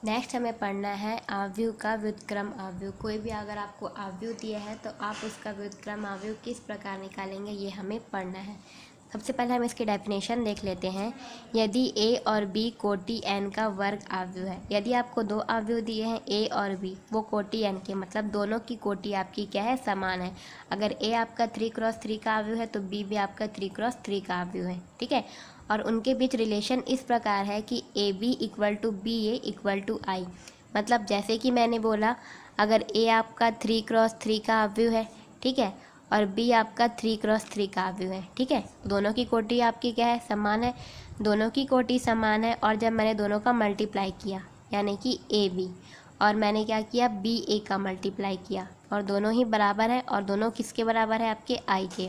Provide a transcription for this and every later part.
Next हमें पढ़ना है आव्यूह का व्युत्क्रम आव्यूह। कोई भी अगर आपको आव्यूह दिया है तो आप उसका व्युत्क्रम आव्यूह किस प्रकार निकालेंगे ये हमें पढ़ना है। सबसे पहले हम इसकी डेफिनेशन देख लेते हैं। यदि ए और बी कोटि n का वर्ग आव्यूह है, यदि आपको दो आव्यूह दिए हैं ए और बी, वो कोटि n के मतलब दोनों की कोटि आपकी क्या है, समान है। अगर ए आपका 3×3 का आव्यूह है तो बी भी आपका 3×3 का आव्यूह है, ठीक है। और उनके बीच रिलेशन इस प्रकार है कि A B equal to B A equal to I. मतलब जैसे कि मैंने बोला, अगर ए आपका 3×3 का आव्यूह है, ठीक है, और बी आपका 3×3 का आव्यूह है, ठीक है, दोनों की कोटि आपकी क्या है, समान है। दोनों की कोटि समान है और जब मैंने दोनों का मल्टीप्लाई किया यानी कि ए बी, और मैंने क्या किया, बी ए का मल्टीप्लाई किया, और दोनों ही बराबर है, और दोनों किसके बराबर है, आपके आई के।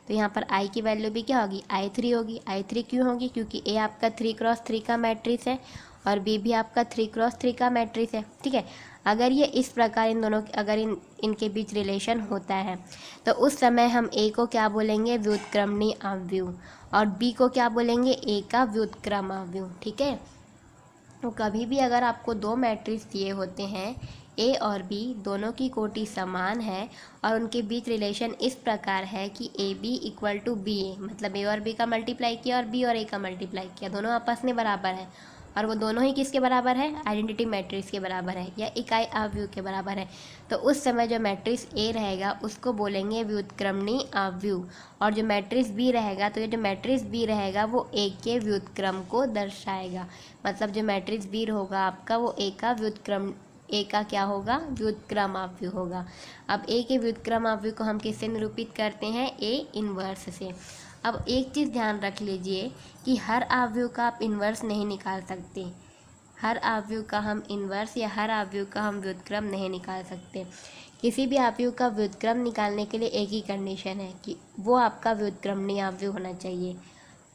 तो यहाँ पर आई की वैल्यू भी क्या होगी, I3 होगी। I3 क्यों होगी, क्योंकि ए आपका 3×3 का मैट्रिक्स है और बी भी आपका 3×3 का मैट्रिक्स है, ठीक है। अगर ये इस प्रकार इन दोनों अगर इनके बीच रिलेशन होता है तो उस समय हम ए को क्या बोलेंगे, व्युत्क्रमणीय आव्यूह, और बी को क्या बोलेंगे, ए का व्युत्क्रम आव्यूह, ठीक है। तो कभी भी अगर आपको दो मैट्रिक्स दिए होते हैं ए और बी, दोनों की कोटि समान है और उनके बीच रिलेशन इस प्रकार है कि A B equal to B A, मतलब ए और बी का मल्टीप्लाई किया और बी और ए का मल्टीप्लाई किया, दोनों आपस में बराबर है, और वो दोनों ही किसके बराबर है, आइडेंटिटी मैट्रिक्स के बराबर है या इकाई आव्यूह के बराबर है। तो उस समय जो मैट्रिक्स ए रहेगा उसको बोलेंगे व्युत्क्रमणीय आव्यूह, और जो मैट्रिक्स बी रहेगा, तो ये जो मैट्रिक्स बी रहेगा वो ए के व्युत्क्रम को दर्शाएगा। मतलब जो मैट्रिक्स बी होगा आपका वो ए का व्युत्क्रम, ए का क्या होगा, व्युत्क्रम आव्यूह होगा। अब ए के व्युत्क्रम आव्यूह को हम किससे निरूपित करते हैं, ए इन्वर्स से। अब एक चीज़ ध्यान रख लीजिए कि हर आव्यूह का आप इन्वर्स नहीं निकाल सकते, हर आव्यूह का हम इन्वर्स या हर आव्यूह का हम व्युत्क्रम नहीं निकाल सकते। किसी भी आव्यूह का व्युत्क्रम निकालने के लिए एक ही कंडीशन है कि वो आपका व्युत्क्रमणीय आव्यूह होना चाहिए,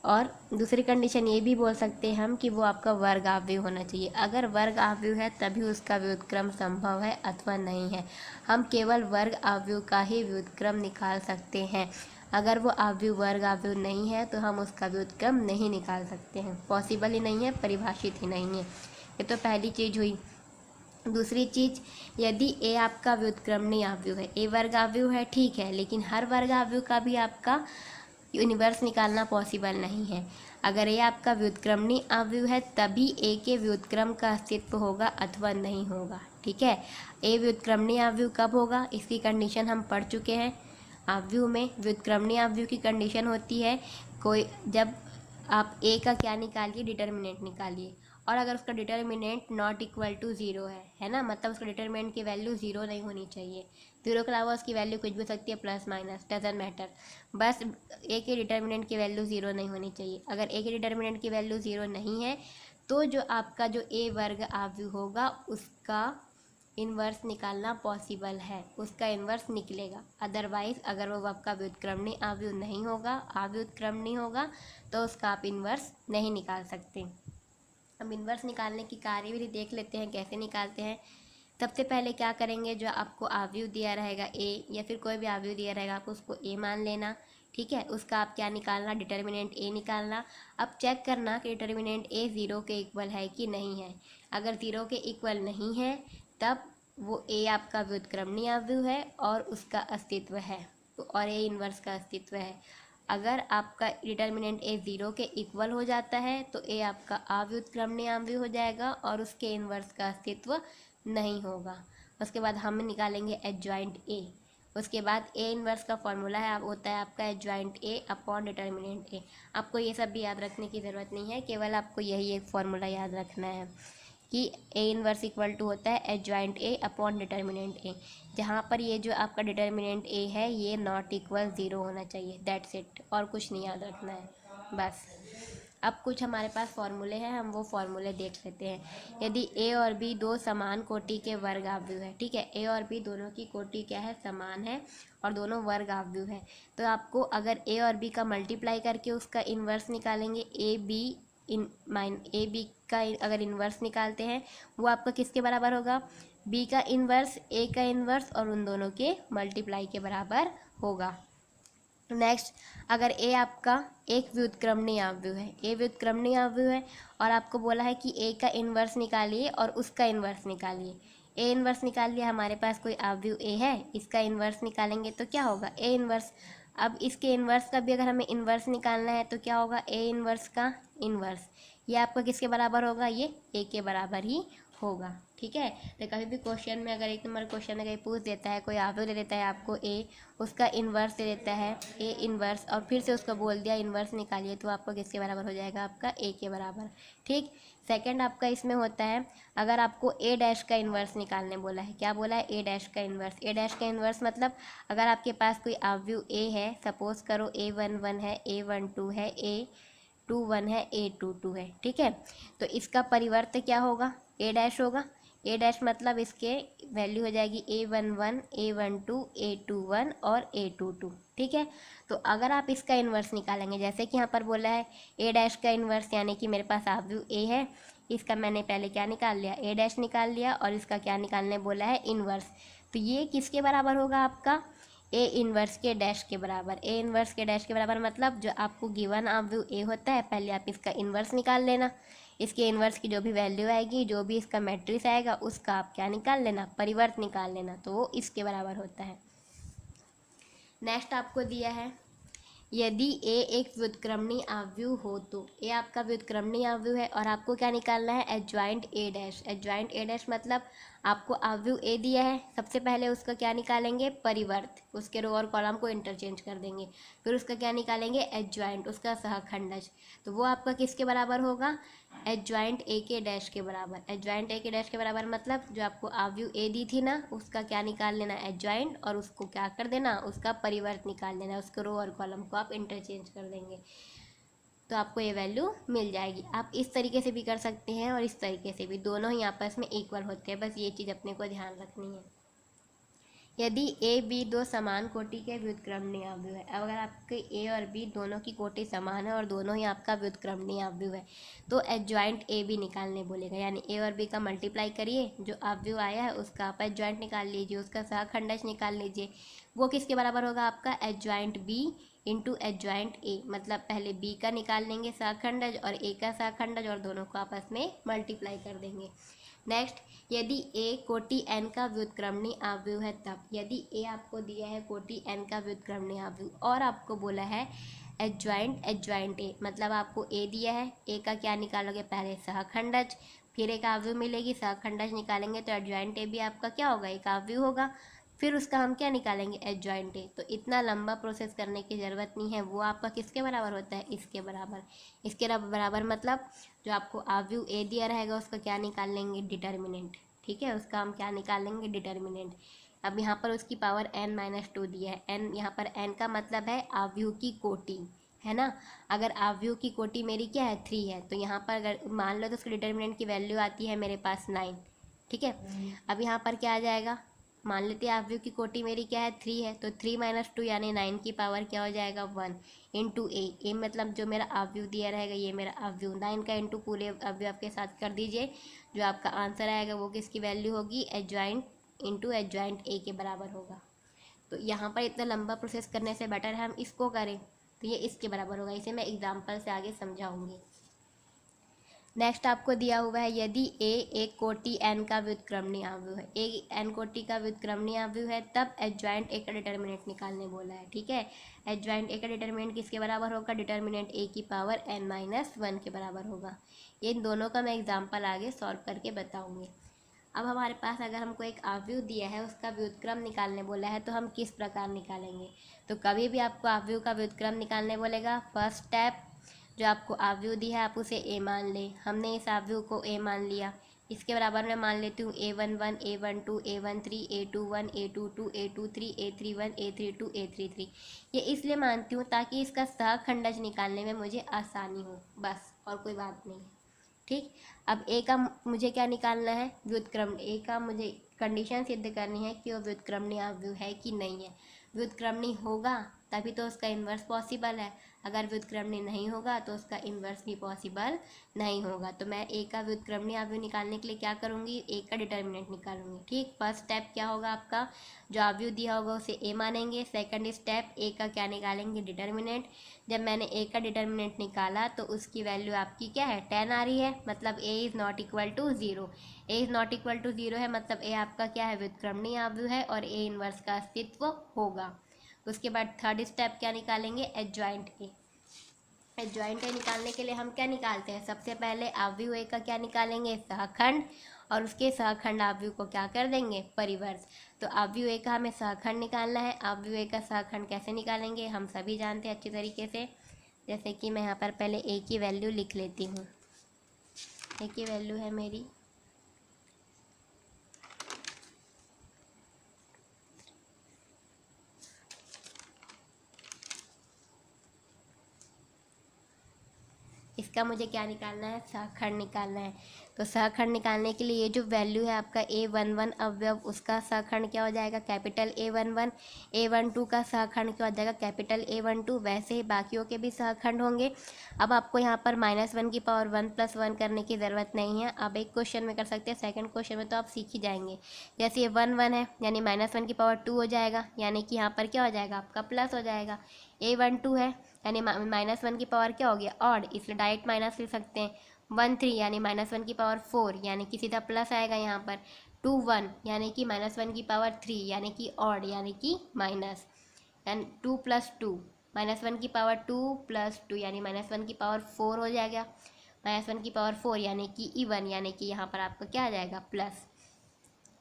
और दूसरी कंडीशन ये भी बोल सकते हैं हम कि वो आपका वर्ग आव्यूह होना चाहिए। अगर वर्ग आव्यूह है तभी उसका व्युत्क्रम संभव है अथवा नहीं है। हम केवल वर्ग आव्यूह का ही व्युत्क्रम निकाल सकते हैं। अगर वो आव्यूह वर्ग आव्यूह नहीं है तो हम उसका व्युत्क्रम नहीं निकाल सकते हैं, पॉसिबल ही नहीं है, परिभाषित ही नहीं है। ये तो पहली चीज़ हुई। दूसरी चीज़, यदि ए आपका व्युत्क्रमणीय आव्यूह है, ए वर्ग आव्यूह है, ठीक है, लेकिन हर वर्ग आव्यूह का भी आपका यूनिवर्स निकालना पॉसिबल नहीं है। अगर ये आपका व्युत्क्रमणीय आव्यूह है तभी ए के व्युत्क्रम का अस्तित्व होगा अथवा नहीं होगा, ठीक है। ए व्युत्क्रमणीय आव्यूह कब होगा, इसकी कंडीशन हम पढ़ चुके हैं। आव्यूह में व्युत्क्रमणीय आव्यूह की कंडीशन होती है कोई, जब आप ए का क्या निकालिए, डिटर्मिनेंट निकालिए, और अगर उसका determinant not equal to zero है ना, मतलब उसका डिटर्मिनेंट की वैल्यू ज़ीरो नहीं होनी चाहिए। ज़ीरो के अलावा उसकी वैल्यू कुछ भी हो सकती है, प्लस माइनस, डजंट मैटर, बस ए के डिटर्मिनेंट की वैल्यू ज़ीरो नहीं होनी चाहिए। अगर ए के डिटर्मिनेंट की वैल्यू ज़ीरो नहीं है तो जो आपका जो ए वर्ग आव्यूह होगा उसका इन्वर्स निकालना पॉसिबल है, उसका इन्वर्स निकलेगा। अदरवाइज अगर वो आपका व्युत्क्रमणीय आव्यूह नहीं होगा, अव्युत्क्रमणीय होगा, तो उसका आप इन्वर्स नहीं निकाल सकते। अब इन्वर्स निकालने की कार्यविधि देख लेते हैं कैसे निकालते हैं। सबसे पहले क्या करेंगे, जो आपको आव्यूह दिया रहेगा ए या फिर कोई भी आव्यूह दिया रहेगा आप उसको ए मान लेना, ठीक है। उसका आप क्या निकालना, डिटर्मिनेंट ए निकालना। अब चेक करना कि डिटर्मिनेंट ए ज़ीरो के इक्वल है कि नहीं है। अगर ज़ीरो के इक्वल नहीं है तब वो ए आपका व्युत्क्रमणीय आव्यूह है और उसका अस्तित्व है, और ए इन्वर्स का अस्तित्व है। अगर आपका डिटर्मिनेंट ए ज़ीरो के इक्वल हो जाता है तो ए आपका अव्युत्क्रमणीय आव्यूह हो जाएगा और उसके इन्वर्स का अस्तित्व नहीं होगा। उसके बाद हम निकालेंगे एडजॉइंट ए। उसके बाद ए इन्वर्स का फॉर्मूला है होता है आपका एडजॉइंट ए अपॉन डिटर्मिनेंट ए। आपको ये सब भी याद रखने की ज़रूरत नहीं है, केवल आपको यही एक फॉर्मूला याद रखना है कि ए इन्वर्स इक्वल टू होता है एडजॉइंट ए अपॉन डिटर्मिनेंट ए, जहाँ पर ये जो आपका डिटर्मिनेंट ए है ये नॉट इक्वल ज़ीरो होना चाहिए, दैट्स इट, और कुछ नहीं याद रखना है बस। अब कुछ हमारे पास फॉर्मूले हैं, हम वो फॉर्मूले देख लेते हैं। यदि ए और बी दो समान कोटि के वर्ग आव्यूह है, ठीक है, ए और बी दोनों की कोटि क्या है, समान है, और दोनों वर्ग आव्यूह है, तो आपको अगर ए और बी का मल्टीप्लाई करके उसका इन्वर्स निकालेंगे, ए बी का अगर इन्वर्स निकालते हैं वो आपका किसके बराबर होगा, बी का इन्वर्स, ए का इन्वर्स, और उन दोनों के मल्टीप्लाई के बराबर होगा। नेक्स्ट, अगर ए आपका एक व्युत्क्रमणीय अवयव है, ए व्युत्क्रमणीय अवयव है और आपको बोला है कि ए का इन्वर्स निकालिए और उसका इन्वर्स निकालिए। ए इन्वर्स निकाल लिया, हमारे पास कोई अवयव ए है, इसका इन्वर्स निकालेंगे तो क्या होगा, ए इन्वर्स। अब इसके इन्वर्स का भी अगर हमें इन्वर्स निकालना है तो क्या होगा, ए इन्वर्स का इन्वर्स। ये आपका किसके बराबर होगा, ये ए के बराबर ही होगा। ठीक है, तो कभी भी क्वेश्चन में अगर 1 नंबर क्वेश्चन में कहीं पूछ देता है, कोई अवयव दे देता है आपको ए, उसका इन्वर्स दे देता है ए इन्वर्स, और फिर से उसको बोल दिया इन्वर्स निकालिए, तो आपको किसके बराबर हो जाएगा, आपका ए के बराबर। ठीक, सेकंड आपका इसमें होता है, अगर आपको ए डैश का इन्वर्स निकालने बोला है, क्या बोला है, ए डैश का इन्वर्स। ए डैश का इन्वर्स मतलब अगर आपके पास कोई अवयव ए है, सपोज करो A11 है, A12 है, A21 है, A22 है। ठीक है, तो इसका परिवर्त क्या होगा, ए डैश होगा। ए डैश मतलब इसके वैल्यू हो जाएगी A11, A12, A21 और A22। ठीक है, तो अगर आप इसका इन्वर्स निकालेंगे, जैसे कि यहाँ पर बोला है ए डैश का इन्वर्स, यानी कि मेरे पास अवयव ए है, इसका मैंने पहले क्या निकाल लिया, ए डैश निकाल लिया, और इसका क्या निकालने बोला है, इन्वर्स। तो ये किसके बराबर होगा, आपका ए इन्वर्स के डैश के बराबर। ए इन्वर्स के डैश के बराबर मतलब जो आपको गिवन अवयव ए होता है, पहले आप इसका इन्वर्स निकाल लेना, इसके इन्वर्स की जो भी वैल्यू आएगी, जो भी इसका मैट्रिक्स आएगा, उसका आप क्या निकाल लेना, परिवर्त निकाल लेना, तो वो इसके बराबर होता है। नेक्स्ट आपको दिया है, यदि ए एक व्युत्क्रमणीय अवयव हो तो, ए आपका व्युत्क्रमणीय अवयव है और आपको क्या निकालना है, adjoint A dash. Adjoint A dash मतलब आपको अवयव ए दिया है, सबसे पहले उसका क्या निकालेंगे, परिवर्त, उसके रो और कॉलम को इंटरचेंज कर देंगे, फिर उसका क्या निकालेंगे, एडजॉइंट, उसका सहखंडज। तो वो आपका किसके बराबर होगा, एडजॉइंट ए के डैश के बराबर। एडजॉइंट ए के डैश के बराबर मतलब जो आपको अवयव ए दी थी ना, उसका क्या निकाल लेना, एडजॉइंट, और उसको क्या कर देना, उसका परिवर्त निकाल लेना, उसके रो और कॉलम को आप इंटरचेंज कर देंगे, तो आपको ये वैल्यू मिल जाएगी। आप इस तरीके से भी कर सकते हैं और इस तरीके से भी, दोनों ही आपस में इक्वल होते हैं, बस ये चीज़ अपने को ध्यान रखनी है। यदि ए बी दो समान कोटि के व्युत्क्रमणीय अवयव है, अगर आपके ए और बी दोनों की कोटि समान है और दोनों ही आपका व्युत्क्रमणीय अवयव है, तो एडजॉइंट ए बी निकालने बोलेगा, यानी ए और बी का मल्टीप्लाई करिए, जो अवयव आया है उसका आप एडजॉइंट निकाल लीजिए, उसका सहखंडज निकाल लीजिए, वो किसके बराबर होगा, आपका adjoint B into adjoint A. मतलब पहले बी का निकाल लेंगे सहखंडज और ए का सहखंडज, और दोनों को आपस में मल्टीप्लाई कर देंगे। नेक्स्ट, यदि ए कोटि एन का व्युत्क्रमणीय अवयव है तब, यदि ए आपको दिया है कोटि एन का व्युत्क्रमणीय अवयव और आपको बोला है एडजॉइंट ए, मतलब आपको ए दिया है, ए का क्या निकालोगे, पहले सहखंडज, फिर एक अवयव मिलेगी, सहखंडज निकालेंगे तो एडजॉइंट ए भी आपका क्या होगा, एक अवयव होगा, फिर उसका हम क्या निकालेंगे, एडजॉइंट ए। तो इतना लंबा प्रोसेस करने की ज़रूरत नहीं है, वो आपका किसके बराबर होता है, इसके बराबर। इसके बराबर मतलब जो आपको अवयव ए दिया रहेगा उसका क्या निकाल लेंगे, डिटर्मिनेंट। ठीक है, उसका हम क्या निकाल लेंगे, डिटर्मिनेंट। अब यहाँ पर उसकी पावर n-2 दिया है, n यहाँ पर n का मतलब है अवयव की कोटि, है ना। अगर अवयव की कोटि मेरी क्या है, 3 है, तो यहाँ पर अगर मान लो तो उसकी डिटर्मिनेंट की वैल्यू आती है मेरे पास 9। ठीक है, अब यहाँ पर क्या आ जाएगा, मान लेते हैं अवयव की कोटि मेरी क्या है, 3 है, तो 3 - 2 यानी 9 की पावर क्या हो जाएगा, 1 इंटू ए मतलब जो मेरा अवयव दिया रहेगा, ये मेरा अवयव, 9 का इंटू पूरे अवयव के साथ कर दीजिए, जो आपका आंसर आएगा वो किसकी वैल्यू होगी, एडजॉइंट इंटू एडजॉइंट ए के बराबर होगा। तो यहाँ पर इतना लंबा प्रोसेस करने से बेटर है हम इसको करें, तो ये इसके बराबर होगा, इसे मैं एग्जाम्पल से आगे समझाऊंगी। नेक्स्ट आपको दिया हुआ है, यदि ए एक कोटि एन का व्युत्क्रमणीय अवयव है, ए एन कोटि का व्युत्क्रमणीय अवयव है, तब एडजॉइंट ए का डिटर्मिनेंट निकालने बोला है। ठीक है, एडजॉइंट ए का डिटर्मिनेंट किसके बराबर होगा, डिटर्मिनेंट ए की पावर n-1 के बराबर होगा। इन दोनों का मैं एग्जाम्पल आगे सॉल्व करके बताऊंगी। अब हमारे पास अगर हमको एक अवयव दिया है, उसका व्युत्क्रम निकालने बोला है, तो हम किस प्रकार निकालेंगे। तो कभी भी आपको अवयव का व्युत्क्रम निकालने बोलेगा, फर्स्ट स्टेप, जो आपको अवयव दी है आप उसे ए मान लें। हमने इस अवयव को ए मान लिया, इसके बराबर मैं मान लेती हूँ A11, A12, A13, A21, A22, A23, A31, A32, A33। ये इसलिए मानती हूँ ताकि इसका सहखंडज निकालने में मुझे आसानी हो, बस और कोई बात नहीं। ठीक, अब ए का मुझे क्या निकालना है, व्युत्क्रम। ए का मुझे कंडीशन सिद्ध करनी है कि वो व्युत्क्रमणीय अवयव है कि नहीं है। व्युत्क्रमणीय होगा तभी तो उसका इन्वर्स पॉसिबल है। अगर व्युत्क्रमणीय नहीं होगा तो उसका इन्वर्स भी पॉसिबल नहीं होगा। तो मैं ए का व्युत्क्रमणीय अवयव निकालने के लिए क्या करूँगी, ए का डिटर्मिनेंट निकालूंगी। ठीक, फर्स्ट स्टेप क्या होगा आपका, जो अवयव दिया होगा उसे ए मानेंगे। सेकंड स्टेप ए का क्या निकालेंगे, डिटर्मिनेंट। जब मैंने ए का डिटर्मिनेंट निकाला तो उसकी वैल्यू आपकी क्या है, 10 आ रही है, मतलब A is not equal to 0। A is not equal to 0 है, मतलब ए आपका क्या है, व्युत्क्रमणीय अवयव है और ए इनवर्स का अस्तित्व होगा। उसके बाद थर्ड स्टेप क्या निकालेंगे, एडजॉइंट ए। एडजॉइंट ए निकालने के लिए हम क्या निकालते हैं, सबसे पहले अवयव ए का क्या निकालेंगे, सहखंड, और उसके सहखंड अवयव को क्या कर देंगे, परिवर्त। तो अवयव ए का हमें सहखंड निकालना है। अवयव ए का सहखंड कैसे निकालेंगे, हम सभी जानते हैं अच्छी तरीके से। जैसे कि मैं यहाँ पर पहले ए की वैल्यू लिख लेती हूँ। ए की वैल्यू है मेरी इसका मुझे क्या निकालना है, सहखंड निकालना है। तो सहखंड निकालने के लिए ये जो वैल्यू है आपका A11 अवयव, उसका सहखंड क्या हो जाएगा, कैपिटल A11। A12 का सहखंड क्या हो जाएगा, कैपिटल A12। वैसे ही बाकियों के भी सहखंड होंगे। अब आपको यहाँ पर -1 की पावर 1 + 1 करने की ज़रूरत नहीं है। अब एक क्वेश्चन में कर सकते हैं, सेकंड क्वेश्चन में तो आप सीख ही जाएंगे। जैसे ये 1 1 है, यानी -1 की पावर 2 हो जाएगा, यानी कि यहाँ पर क्या हो जाएगा, आपका प्लस हो जाएगा। A12 है, यानी -1 की पावर क्या हो गया, ऑड, इसलिए डायरेक्ट माइनस लिख सकते हैं। 1 3 यानी -1 की पावर 4, यानी कि सीधा प्लस आएगा यहाँ पर। 2 1 यानी कि -1 की पावर 3, यानी कि ऑड, यानी कि माइनस। यानी 2 + 2, -1 की पावर 2 + 2 यानी -1 की पावर 4 हो जाएगा। -1 की पावर 4 यानी कि इवन, यानी कि यहाँ पर आपका क्या आ जाएगा, प्लस।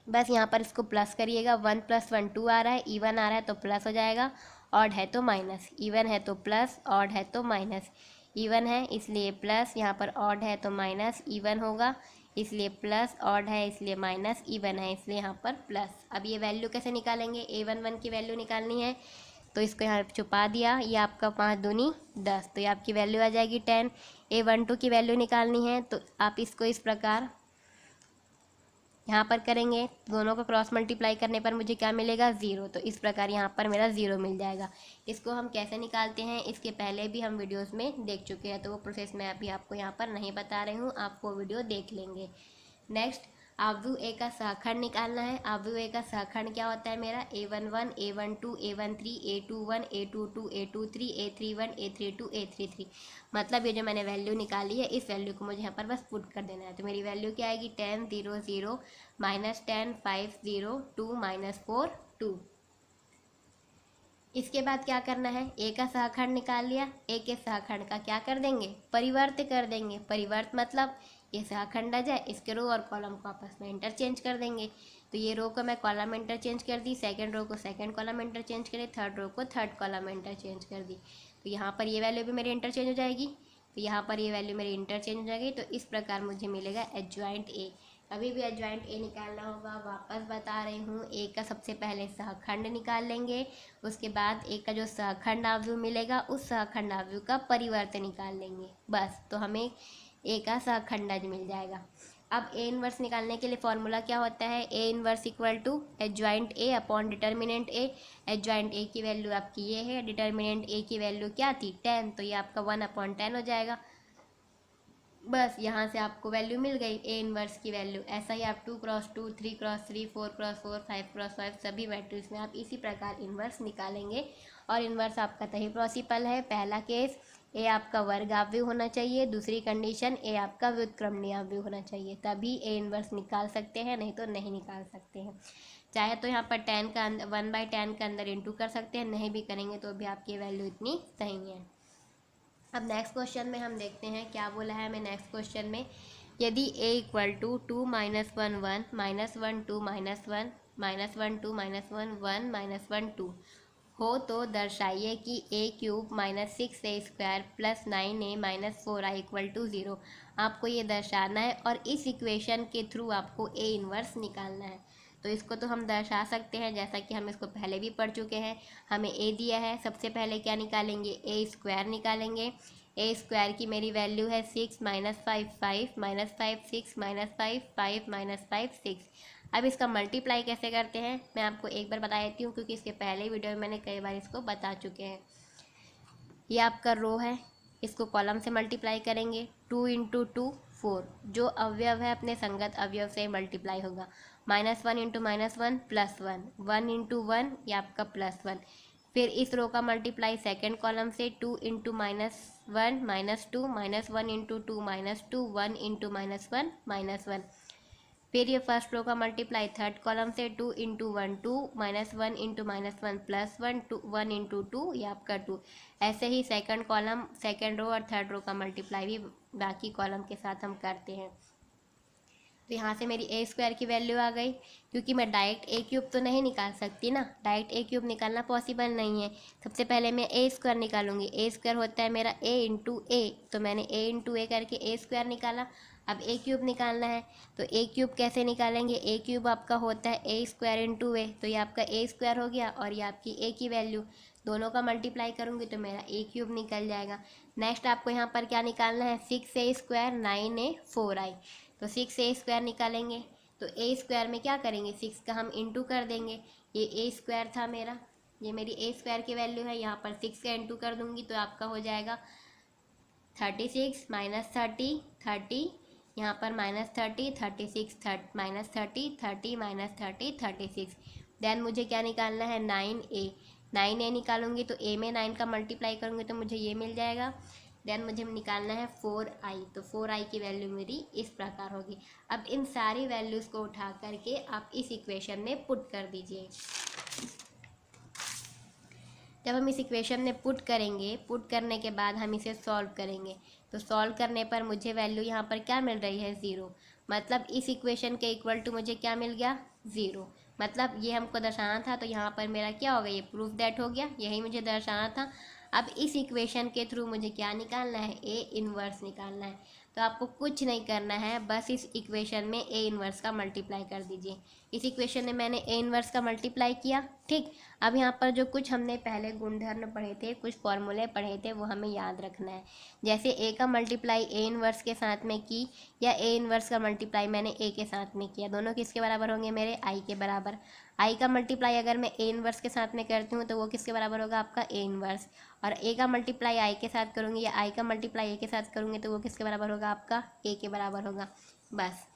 बस यहाँ पर इसको प्लस करिएगा। 1 + 1 2 आ रहा है, इवन आ रहा है तो प्लस हो जाएगा, ऑड है तो माइनस। इवन है तो प्लस, ऑड है तो माइनस। इवन है इसलिए प्लस, यहाँ पर ऑड है तो माइनस, इवन होगा इसलिए प्लस, ऑड है इसलिए माइनस, इवन है इसलिए यहाँ पर प्लस। अब ये वैल्यू कैसे निकालेंगे, A11 की वैल्यू निकालनी है, तो इसको यहाँ छुपा दिया। ये आपका 5 दूनी 10, तो ये आपकी वैल्यू आ जाएगी 10। A12 की वैल्यू निकालनी है, तो आप इसको इस प्रकार यहाँ पर करेंगे, दोनों को क्रॉस मल्टीप्लाई करने पर मुझे क्या मिलेगा, 0। तो इस प्रकार यहाँ पर मेरा 0 मिल जाएगा। इसको हम कैसे निकालते हैं, इसके पहले भी हम वीडियोस में देख चुके हैं, तो वो प्रोसेस मैं अभी आपको यहाँ पर नहीं बता रही हूँ, आप वो वीडियो देख लेंगे। नेक्स्ट, अवयव ए का सहखंड निकालना है। अवयव ए का सहखंड क्या होता है मेरा, A11 A12 A13 A21 A22 A23 A31 A32 A33। मतलब ये जो मैंने वैल्यू निकाली है, इस वैल्यू को मुझे यहाँ पर बस पुट कर देना है। तो मेरी वैल्यू क्या आएगी, 10 0 0 -10 5 0 2 -4 2। इसके बाद क्या करना है, ए का सहखंड निकाल लिया, ए के सहखंड का क्या कर देंगे, परिवर्त कर देंगे। परिवर्त मतलब ये सहखंड आ जाए, इसके रो और कॉलम को आपस में इंटरचेंज कर देंगे। तो ये रो को मैं कॉलम में इंटरचेंज कर दी, सेकंड रो को सेकंड कॉलम में इंटरचेंज करी, थर्ड रो को थर्ड कॉलम में इंटरचेंज कर दी। तो यहाँ पर ये वैल्यू भी मेरी इंटरचेंज हो जाएगी, तो यहाँ पर ये वैल्यू मेरी इंटरचेंज हो जाएगी। तो इस प्रकार मुझे मिलेगा एडजॉइंट ए। अभी भी एडजॉइंट ए निकालना होगा, वापस बता रही हूँ। ए का सबसे पहले सहखंड निकाल लेंगे, उसके बाद ए का जो सहखंड अवयव मिलेगा, उस सहखंड अवयव का परिवर्त निकाल लेंगे, बस। तो हमें ए का सहखंडज मिल जाएगा। अब ए इनवर्स निकालने के लिए फॉर्मूला क्या होता है, A inverse equal to adjoint A upon determinant A. Adjoint A की वैल्यू आपकी ये है, डिटर्मिनेंट ए की वैल्यू क्या थी, 10, तो ये आपका 1/10 हो जाएगा। बस यहाँ से आपको वैल्यू मिल गई ए इनवर्स की वैल्यू। ऐसा ही आप 2 × 2 3 × 3 4 × 4 5 × 5 सभी मैट्रिक्स में आप इसी प्रकार इनवर्स निकालेंगे। और इनवर्स आपका तभी पॉसिबल है, पहला केस ए आपका वर्ग अवयव होना चाहिए, दूसरी कंडीशन ए आपका व्युत्क्रमणीय अवयव होना चाहिए, तभी ए इनवर्स निकाल सकते हैं, नहीं तो नहीं निकाल सकते हैं। चाहे तो यहाँ पर 10 का 1/10 के अंदर इंटू कर सकते हैं, नहीं भी करेंगे तो भी आपकी वैल्यू इतनी सही है। अब नेक्स्ट क्वेश्चन में हम देखते हैं क्या बोला है हमें नेक्स्ट क्वेश्चन में। यदि a = 2 - 1 1 -1 2 -1 -1 2 -1 1 -1 2 हो तो दर्शाइए कि a³ - 6a² + 9a - 4i = 0। आपको ये दर्शाना है और इस इक्वेशन के थ्रू आपको a इनवर्स निकालना है। तो इसको तो हम दर्शा सकते हैं, जैसा कि हम इसको पहले भी पढ़ चुके हैं। हमें a दिया है, सबसे पहले क्या निकालेंगे, a² निकालेंगे। a² की मेरी वैल्यू है 6 - 5 5 -5 6 -5 5 -5 6। अब इसका मल्टीप्लाई कैसे करते हैं मैं आपको एक बार बता देती हूँ, क्योंकि इसके पहले वीडियो में मैंने कई बार इसको बता चुके हैं। ये आपका रो है, इसको कॉलम से मल्टीप्लाई करेंगे, 2 इंटू 2 4, जो अवयव है अपने संगत अवयव से मल्टीप्लाई होगा। -1 इंटू -1 +1, 1 इंटू 1 ये आपका +1। फिर इस रो का मल्टीप्लाई सेकंड कॉलम से, 2 इंटू -1 -2, -1 इंटू 2 -2, 1 इंटू -1 -1। फिर ये फर्स्ट रो का मल्टीप्लाई थर्ड कॉलम से, 2 इंटू 1 2, -1 इंटू -1 +1, 2 1 इंटू 2 ये आपका 2। ऐसे ही सेकंड कॉलम, सेकंड रो और थर्ड रो का मल्टीप्लाई भी बाकी कॉलम के साथ हम करते हैं। तो यहाँ से मेरी ए स्क्वायर की वैल्यू आ गई, क्योंकि मैं डायरेक्ट ए क्यूब तो नहीं निकाल सकती ना, डायरेक्ट ए क्यूब निकालना पॉसिबल नहीं है। सबसे पहले मैं ए स्क्वायर निकालूंगी। ए स्क्वायर होता है मेरा ए इंटू ए, तो मैंने ए इंटू ए करके ए स्क्वायर निकाला। अब ए क्यूब निकालना है, तो ए क्यूब कैसे निकालेंगे? ए क्यूब आपका होता है ए स्क्वायर इंटू ए, तो ये आपका ए स्क्वायर हो गया और ये आपकी ए की वैल्यू, दोनों का मल्टीप्लाई करूँगी तो मेरा ए क्यूब निकल जाएगा। नेक्स्ट आपको यहाँ पर क्या निकालना है? 6a स्क्वायर 9a 4i, तो 6a स्क्वायर निकालेंगे। तो ए स्क्वायर में क्या करेंगे? 6 का हम इंटू कर देंगे। ये ए स्क्वायर था मेरा, ये मेरी ए स्क्वायर की वैल्यू है, यहाँ पर 6 का इंटू कर दूंगी तो आपका हो जाएगा 36 -30 30, यहाँ पर -30 36 -30 30 -30 36। देन मुझे क्या निकालना है? 9a निकालूंगी तो ए में 9 का मल्टीप्लाई करूँगी तो मुझे ये मिल जाएगा। देन मुझे निकालना है 4i, तो 4i की वैल्यू मेरी इस प्रकार होगी। अब इन सारी वैल्यूज़ को उठा करके आप इस इक्वेशन में पुट कर दीजिए। जब हम इस इक्वेशन में पुट करेंगे, पुट करने के बाद हम इसे सॉल्व करेंगे, तो सॉल्व करने पर मुझे वैल्यू यहाँ पर क्या मिल रही है? 0। मतलब इस इक्वेशन के इक्वल टू मुझे क्या मिल गया? 0। मतलब ये हमको दर्शाना था, तो यहाँ पर मेरा क्या हो गया? ये प्रूफ दैट हो गया, यही मुझे दर्शाना था। अब इस इक्वेशन के थ्रू मुझे क्या निकालना है? ए इन्वर्स निकालना है। तो आपको कुछ नहीं करना है, बस इस इक्वेशन में ए इन्वर्स का मल्टीप्लाई कर दीजिए। इस इक्वेशन में मैंने ए इन्वर्स का मल्टीप्लाई किया, ठीक। अब यहाँ पर जो कुछ हमने पहले गुणधर्म पढ़े थे, कुछ फॉर्मूले पढ़े थे, वो हमें याद रखना है। जैसे ए का मल्टीप्लाई ए इन्वर्स के साथ में की, या ए इन्वर्स का मल्टीप्लाई मैंने ए के साथ में किया, दोनों किसके बराबर होंगे? मेरे आई के बराबर। आई का मल्टीप्लाई अगर मैं ए इन्वर्स के साथ में करती हूँ तो वो किसके बराबर होगा? आपका ए इन्वर्स। और ए का मल्टीप्लाई आई के साथ करूँगी या आई का मल्टीप्लाई ए के साथ करूँगी तो वो किसके बराबर होगा? आपका ए के बराबर होगा। बस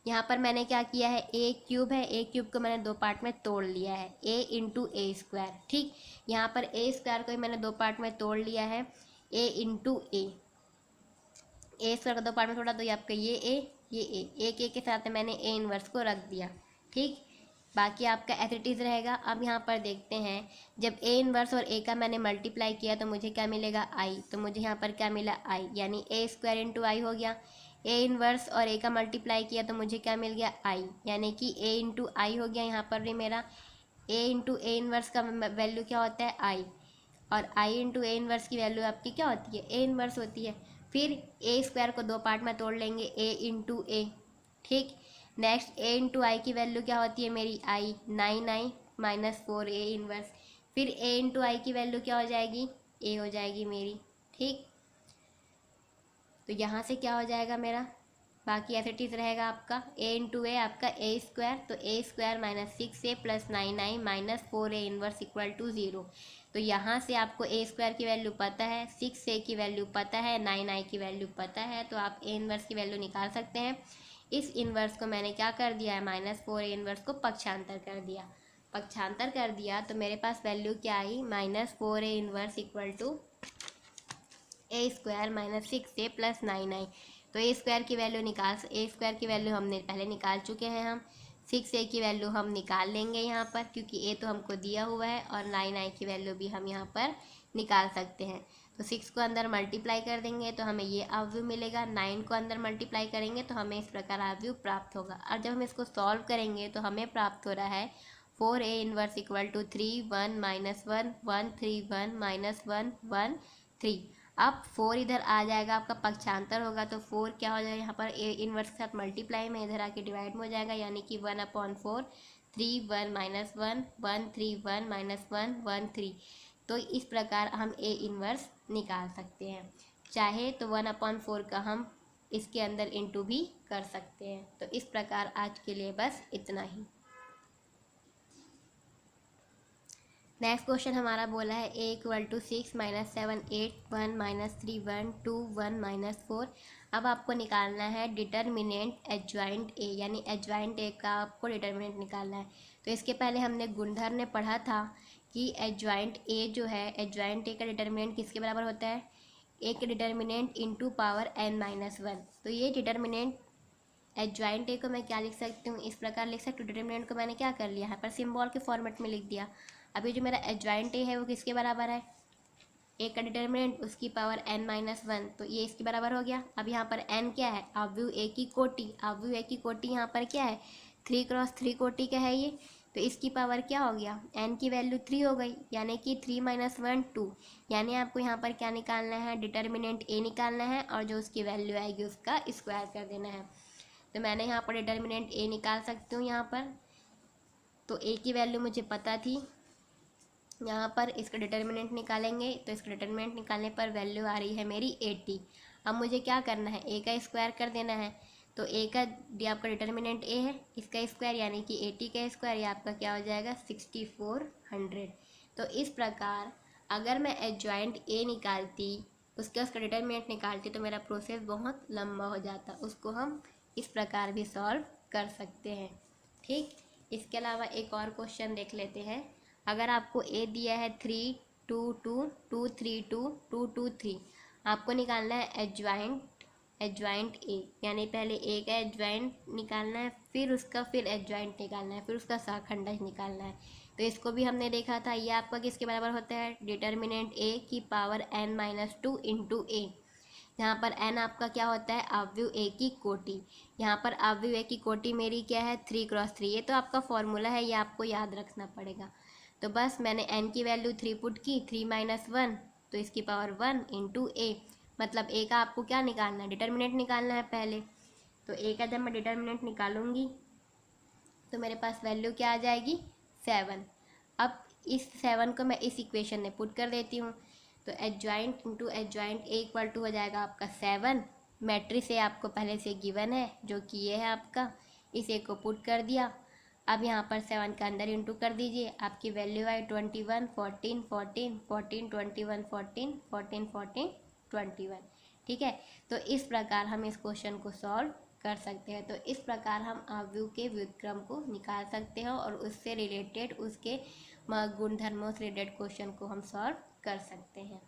यहाँ पर मैंने क्या किया है? ए क्यूब है, ए क्यूब को मैंने दो पार्ट में तोड़ लिया है, ए इंटू ए स्क्वायर, ठीक। यहाँ पर ए स्क्वायर को ही मैंने दो पार्ट में तोड़ लिया है, ए इंटू ए स्क्वायर को दो पार्ट में तोड़ा तो ये आपका ये ए, एक ए के साथ में मैंने ए इन्वर्स को रख दिया, ठीक। बाकी आपका एज इट इज़ रहेगा। अब यहाँ पर देखते हैं, जब ए इन्वर्स और ए का मैंने मल्टीप्लाई किया तो मुझे क्या मिलेगा? आई। तो मुझे यहाँ पर क्या मिला? आई, यानी ए स्क्वायर इंटू आई हो गया। ए इन्वर्स और ए का मल्टीप्लाई किया तो मुझे क्या मिल गया? आई, यानी कि ए इंटू आई हो गया। यहाँ पर भी मेरा ए इंटू ए इन्वर्स का वैल्यू क्या होता है? आई, और आई इंटू ए इन्वर्स की वैल्यू आपकी क्या होती है? ए इन्वर्स होती है। फिर ए स्क्वायर को दो पार्ट में तोड़ लेंगे, ए इंटू ए, ठीक। नेक्स्ट ए इंटू आई की वैल्यू क्या होती है मेरी? आई, 9i -4 ए इन्वर्स। फिर ए इंटू आई की वैल्यू क्या हो जाएगी? ए हो जाएगी मेरी, ठीक। तो यहाँ से क्या हो जाएगा मेरा? बाकी एज इट इज़ रहेगा आपका ए इंटू ए, आपका ए स्क्वायर, तो A square -6a + 9i -4a inverse equal to 0। तो यहाँ से आपको ए स्क्वायर की वैल्यू पता है, 6a की वैल्यू पता है, 9i की वैल्यू पता है, तो आप ए इन्वर्स की वैल्यू निकाल सकते हैं। इस इन्वर्स को मैंने क्या कर दिया है? -4a इन्वर्स को पक्षांतर कर दिया। पक्षांतर कर दिया तो मेरे पास वैल्यू क्या आई? -4a inverse equal to A square -6a + 9i। तो ए स्क्वायर की वैल्यू ए स्क्वायर की वैल्यू हमने पहले निकाल चुके हैं हम। 6a की वैल्यू हम निकाल लेंगे यहाँ पर, क्योंकि ए तो हमको दिया हुआ है, और 9i की वैल्यू भी हम यहाँ पर निकाल सकते हैं। तो 6 को अंदर मल्टीप्लाई कर देंगे तो हमें ये अवयव मिलेगा, 9 को अंदर मल्टीप्लाई करेंगे तो हमें इस प्रकार अवयव प्राप्त होगा। और जब हम इसको सॉल्व करेंगे तो हमें प्राप्त हो रहा है 4a इन्वर्स इक्वल टू 3 1 -1 1 3 1 -1 1 3। अब 4 इधर आ जाएगा, आपका पक्षांतर होगा, तो 4 क्या हो जाएगा? यहाँ पर ए इन्वर्स के साथ मल्टीप्लाई में इधर आके डिवाइड में हो जाएगा, यानी कि 1/4 3 1 -1 1 3 1 -1 1 3। तो इस प्रकार हम ए इन्वर्स निकाल सकते हैं। चाहे तो 1/4 का हम इसके अंदर इंटू भी कर सकते हैं। तो इस प्रकार आज के लिए बस इतना ही। नेक्स्ट क्वेश्चन हमारा बोला है a equal to 6 minus 7 8 1 minus 3 1 2 1 minus 4। अब आपको निकालना है डिटर्मिनेंट एडजॉइंट ए, यानी एडजॉइंट ए का आपको डिटर्मिनेंट निकालना है। तो इसके पहले हमने गुणधर्म में पढ़ा था कि एडजॉइंट ए जो है, एडजॉइंट ए का डिटर्मिनेंट किसके बराबर होता है, ए के determinant into power n minus 1। तो ये डिटर्मिनेंट एडजॉइंट ए को मैं क्या लिख सकती हूँ, इस प्रकार लिख सकती हूँ। डिटर्मिनेंट को मैंने क्या कर लिया, यहाँ पर सिंबल के फॉर्मेट में लिख दिया। अभी जो मेरा एडजॉइंट ए है वो किसके बराबर है, ए का डिटर्मिनेंट उसकी पावर n माइनस 1, तो ये इसके बराबर हो गया। अब यहाँ पर n क्या है, अवयव ए की कोटि। अवयव ए की कोटि यहाँ पर क्या है, 3 क्रॉस 3 कोटि का है ये, तो इसकी पावर क्या हो गया, n की वैल्यू 3 हो गई, यानी कि 3 माइनस 1 2। यानी आपको यहाँ पर क्या निकालना है, डिटर्मिनेंट ए निकालना है और जो उसकी वैल्यू आएगी उसका स्क्वायर कर देना है। तो मैंने यहाँ पर डिटर्मिनेंट ए निकाल सकती हूँ यहाँ पर। तो ए की वैल्यू मुझे पता थी, यहाँ पर इसका डिटर्मिनेंट निकालेंगे तो इसका डिटर्मिनेंट निकालने पर वैल्यू आ रही है मेरी 80। अब मुझे क्या करना है, ए का स्क्वायर कर देना है। तो ए का आपका डिटर्मिनेंट ए है, इसका स्क्वायर यानी कि 80 का स्क्वायर, ये आपका क्या हो जाएगा 6400। तो इस प्रकार अगर मैं एडजॉइंट ए निकालती, उसका डिटर्मिनेंट निकालती, तो मेरा प्रोसेस बहुत लंबा हो जाता। उसको हम इस प्रकार भी सॉल्व कर सकते हैं। ठीक, इसके अलावा एक और क्वेश्चन देख लेते हैं। अगर आपको ए दिया है 3 2 2 2 3 2 2 2 3, आपको निकालना है एडजॉइंट ए, यानी पहले ए का एडजॉइंट निकालना है, फिर एडजॉइंट निकालना है, फिर उसका शाखंडज निकालना है। तो इसको भी हमने देखा था, ये आपका किसके बराबर होता है, डिटर्मिनेंट ए की पावर n माइनस 2 इंटू ए। यहाँ पर n आपका क्या होता है, अवयव ए की कोटि। यहाँ पर अवयव ए की कोटि मेरी क्या है 3 क्रॉस 3। ये तो आपका फॉर्मूला है, ये आपको याद रखना पड़ेगा। तो बस मैंने n की वैल्यू 3 पुट की, 3 माइनस 1, तो इसकी पावर 1 इंटू ए। मतलब ए का आपको क्या निकालना है, डिटर्मिनेंट निकालना है पहले। तो ए का जब मैं डिटर्मिनेंट निकालूंगी तो मेरे पास वैल्यू क्या आ जाएगी 7। अब इस 7 को मैं इस इक्वेशन में पुट कर देती हूँ। तो adjoint into adjoint A equal to हो जाएगा आपका 7। मैट्रिक्स ए आपको पहले से गिवन है जो कि ये है आपका, इस ए को पुट कर दिया। अब यहाँ पर 7 का अंदर इंटू कर दीजिए, आपकी वैल्यू आई 21 14 14 14 21 14 14 14 21। ठीक है, तो इस प्रकार हम इस क्वेश्चन को सॉल्व कर सकते हैं। तो इस प्रकार हम अवयव के व्युत्क्रम को निकाल सकते हैं और उससे रिलेटेड उसके गुणधर्मों से रिलेटेड क्वेश्चन को हम सॉल्व कर सकते हैं।